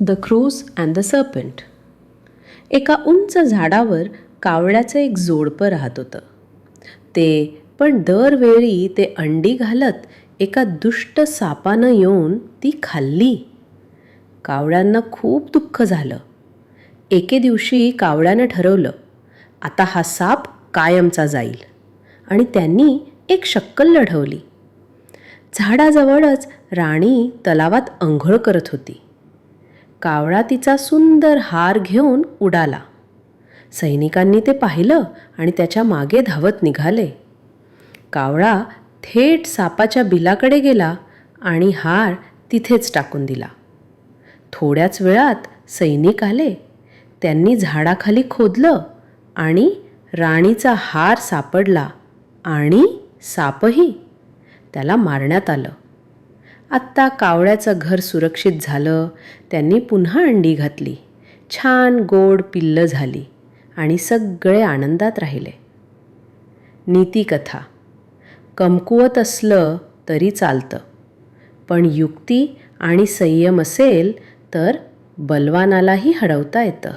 The crows and the serpent. एका उंच झाडावर कावळ्याचं एक जोडपं राहत होतं. पण दरवेळी ते अंडी घालत एका दुष्ट सापानं येऊन ती खाल्ली. कावळ्यांना खूप दुःख झालं. एके दिवशी कावळ्यानं ठरवलं, आता हा साप कायमचा जाईल, आणि त्यांनी एक शक्कल लढवली. झाडाजवळच राणी तलावात अंघोळ करत होती. कावळा तिचा सुंदर हार घेऊन उडाला. सैनिकांनी ते पाहिलं आणि त्याच्या मागे धावत निघाले. कावळा थेट सापाच्या बिलाकडे गेला आणि हार तिथेच टाकून दिला. थोड्याच वेळात सैनिक आले. त्यांनी झाडाखाली खोदलं आणि राणीचा हार सापडला आणि सापही. त्याला मारण्यात आलं. आत्ता कावळ्याचं घर सुरक्षित झालं. त्यांनी पुन्हा अंडी घातली. छान गोड पिल्लं झाली आणि सगळे आनंदात राहिले. नीतिकथा: कमकुवत असलं तरी चालतं, पण युक्ती आणि संयम असेल तर बलवानालाही हरवता येतं.